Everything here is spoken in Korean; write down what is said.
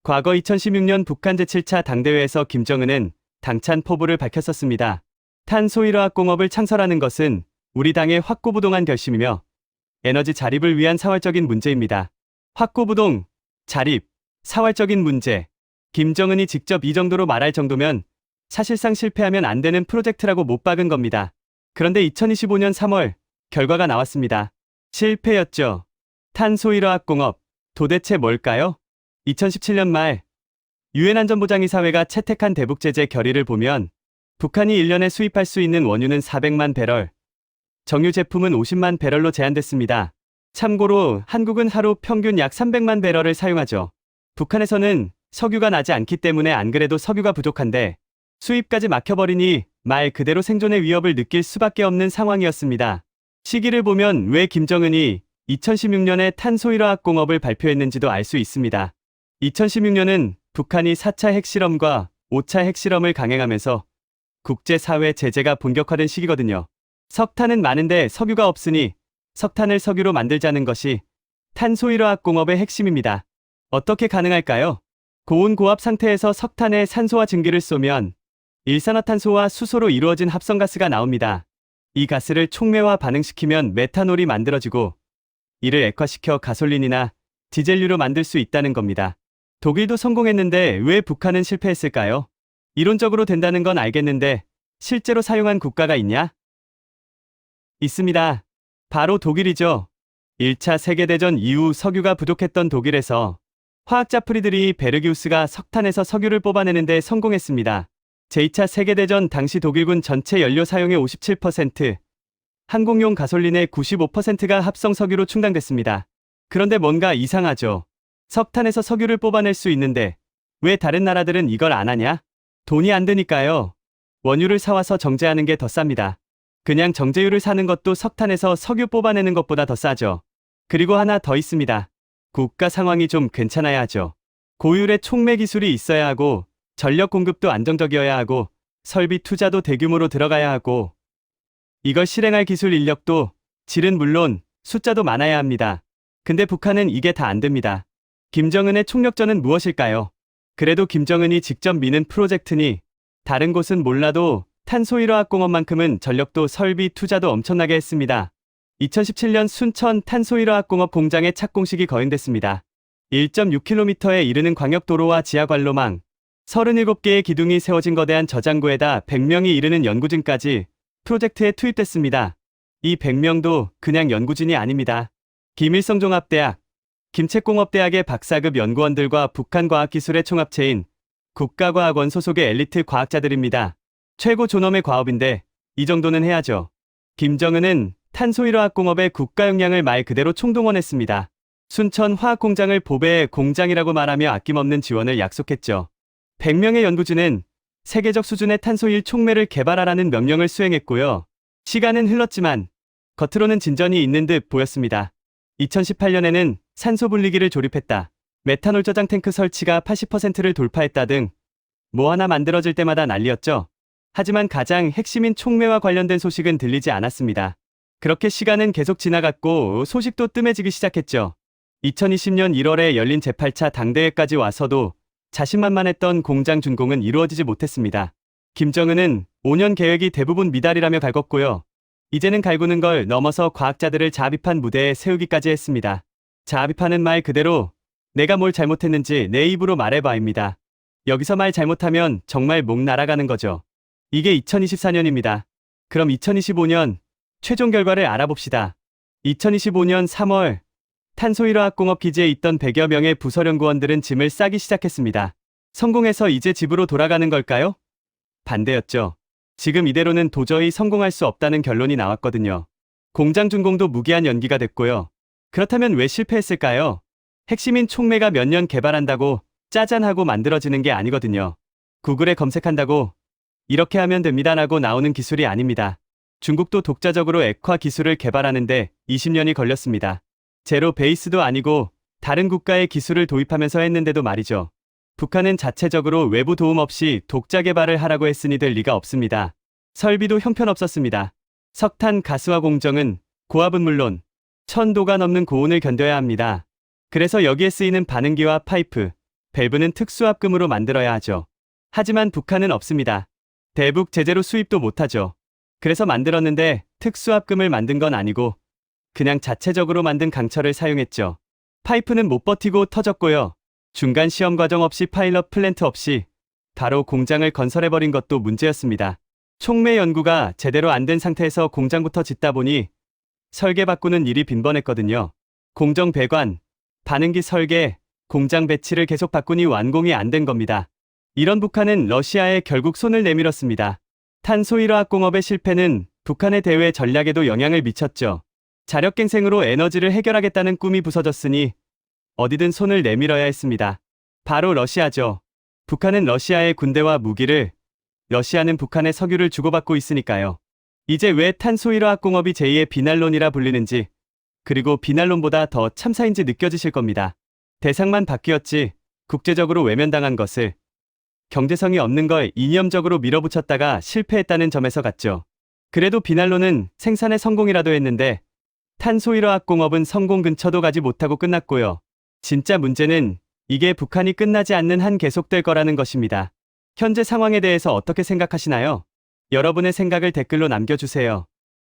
과거 2016년 북한 제7차 당대회에서 김정은은 당찬 포부를 밝혔었습니다. 탄소일화학공업을 창설하는 것은 우리 당의 확고부동한 결심이며 에너지 자립을 위한 사활적인 문제입니다. 확고부동, 자립, 사활적인 문제. 김정은이 직접 이 정도로 말할 정도면 사실상 실패하면 안 되는 프로젝트라고 못 박은 겁니다. 그런데 2025년 3월 결과가 나왔습니다. 실패였죠. 탄소일화학공업, 도대체 뭘까요? 2017년 말 유엔 안전보장이사회가 채택한 대북제재 결의를 보면 북한이 1년에 수입할 수 있는 원유는 400만 배럴, 정유 제품은 50만 배럴로 제한됐습니다. 참고로 한국은 하루 평균 약 300만 배럴을 사용하죠. 북한에서는 석유가 나지 않기 때문에 안 그래도 석유가 부족한데 수입까지 막혀버리니 말 그대로 생존의 위협을 느낄 수밖에 없는 상황이었습니다. 시기를 보면 왜 김정은이 2016년에 탄소일화학공업을 발표했는지도 알 수 있습니다. 2016년은 북한이 4차 핵실험과 5차 핵실험을 강행하면서 국제사회 제재가 본격화된 시기거든요. 석탄은 많은데 석유가 없으니 석탄을 석유로 만들자는 것이 탄소일화학공업의 핵심입니다. 어떻게 가능할까요? 고온 고압 상태에서 석탄에 산소와 증기를 쏘면 일산화탄소와 수소로 이루어진 합성가스가 나옵니다. 이 가스를 촉매와 반응시키면 메탄올이 만들어지고 이를 액화시켜 가솔린이나 디젤류로 만들 수 있다는 겁니다. 독일도 성공했는데 왜 북한은 실패했을까요? 이론적으로 된다는 건 알겠는데 실제로 사용한 국가가 있냐? 있습니다. 바로 독일이죠. 1차 세계대전 이후 석유가 부족했던 독일에서 화학자 프리드리히 베르기우스가 석탄에서 석유를 뽑아내는데 성공했습니다. 제2차 세계대전 당시 독일군 전체 연료 사용의 57%, 항공용 가솔린의 95%가 합성 석유로 충당됐습니다. 그런데 뭔가 이상하죠. 석탄에서 석유를 뽑아낼 수 있는데 왜 다른 나라들은 이걸 안 하냐? 돈이 안 드니까요. 원유를 사와서 정제하는 게 더 쌉니다. 그냥 정제유를 사는 것도 석탄에서 석유 뽑아내는 것보다 더 싸죠. 그리고 하나 더 있습니다. 국가 상황이 좀 괜찮아야 하죠. 고율의 촉매 기술이 있어야 하고 전력 공급도 안정적이어야 하고 설비 투자도 대규모로 들어가야 하고 이걸 실행할 기술 인력도 질은 물론 숫자도 많아야 합니다. 근데 북한은 이게 다 안 됩니다. 김정은의 총력전은 무엇일까요? 그래도 김정은이 직접 미는 프로젝트니 다른 곳은 몰라도 탄소일화학공업만큼은 전력도 설비 투자도 엄청나게 했습니다. 2017년 순천 탄소일화학공업 공장의 착공식이 거행됐습니다. 1.6km에 이르는 광역도로와 지하관로망, 37개의 기둥이 세워진 거대한 저장고에다 100명이 이르는 연구진까지 프로젝트에 투입됐습니다. 이 100명도 그냥 연구진이 아닙니다. 김일성종합대학, 김책공업대학의 박사급 연구원들과 북한과학기술의 총합체인 국가과학원 소속의 엘리트 과학자들입니다. 최고 존엄의 과업인데 이 정도는 해야죠. 김정은은 탄소일화학공업의 국가 역량을 말 그대로 총동원했습니다. 순천 화학공장을 보배의 공장이라고 말하며 아낌없는 지원을 약속했죠. 100명의 연구진은 세계적 수준의 탄소일 촉매를 개발하라는 명령을 수행했고요. 시간은 흘렀지만 겉으로는 진전이 있는 듯 보였습니다. 2018년에는 산소 분리기를 조립했다. 메탄올 저장 탱크 설치가 80%를 돌파했다 등 뭐 하나 만들어질 때마다 난리였죠. 하지만 가장 핵심인 촉매와 관련된 소식은 들리지 않았습니다. 그렇게 시간은 계속 지나갔고 소식도 뜸해지기 시작했죠. 2020년 1월에 열린 제8차 당대회까지 와서도 자신만만했던 공장 준공은 이루어지지 못했습니다. 김정은은 5년 계획이 대부분 미달이라며 갈궜고요. 이제는 갈구는 걸 넘어서 과학자들을 자합입한 무대에 세우기까지 했습니다. 자합입하는 말 그대로 내가 뭘 잘못했는지 내 입으로 말해봐입니다. 여기서 말 잘못하면 정말 목 날아가는 거죠. 이게 2024년입니다. 그럼 2025년 최종 결과를 알아봅시다. 2025년 3월 탄소일화학공업 기지에 있던 100여 명의 부설연구원들은 짐을 싸기 시작했습니다. 성공해서 이제 집으로 돌아가는 걸까요? 반대였죠. 지금 이대로는 도저히 성공할 수 없다는 결론이 나왔거든요. 공장 준공도 무기한 연기가 됐고요. 그렇다면 왜 실패했을까요? 핵심인 촉매가 몇 년 개발한다고 짜잔하고 만들어지는 게 아니거든요. 구글에 검색한다고 이렇게 하면 됩니다라고 나오는 기술이 아닙니다. 중국도 독자적으로 액화 기술을 개발하는데 20년이 걸렸습니다. 제로 베이스도 아니고 다른 국가의 기술을 도입하면서 했는데도 말이죠. 북한은 자체적으로 외부 도움 없이 독자 개발을 하라고 했으니 될 리가 없습니다. 설비도 형편없었습니다. 석탄 가스화 공정은 고압은 물론 1000도가 넘는 고온을 견뎌야 합니다. 그래서 여기에 쓰이는 반응기와 파이프, 밸브는 특수합금으로 만들어야 하죠. 하지만 북한은 없습니다. 대북 제재로 수입도 못하죠. 그래서 만들었는데 특수합금을 만든 건 아니고 그냥 자체적으로 만든 강철을 사용했죠. 파이프는 못 버티고 터졌고요. 중간 시험 과정 없이 파일럿 플랜트 없이 바로 공장을 건설해버린 것도 문제였습니다. 촉매 연구가 제대로 안 된 상태에서 공장부터 짓다 보니 설계 바꾸는 일이 빈번했거든요. 공정 배관, 반응기 설계, 공장 배치를 계속 바꾸니 완공이 안 된 겁니다. 이런 북한은 러시아에 결국 손을 내밀었습니다. 탄소일화학 공업의 실패는 북한의 대외 전략에도 영향을 미쳤죠. 자력갱생으로 에너지를 해결하겠다는 꿈이 부서졌으니 어디든 손을 내밀어야 했습니다. 바로 러시아죠. 북한은 러시아의 군대와 무기를, 러시아는 북한의 석유를 주고받고 있으니까요. 이제 왜 탄소일화학 공업이 제2의 비난론이라 불리는지, 그리고 비난론보다 더 참사인지 느껴지실 겁니다. 대상만 바뀌었지 국제적으로 외면당한 것을 경제성이 없는 걸 이념적으로 밀어붙였다가 실패했다는 점에서 갔죠. 그래도 비난론은 생산에 성공이라도 했는데 탄소일화학 공업은 성공 근처도 가지 못하고 끝났고요. 진짜 문제는 이게 북한이 끝나지 않는 한 계속될 거라는 것입니다. 현재 상황에 대해서 어떻게 생각하시나요? 여러분의 생각을 댓글로 남겨주세요.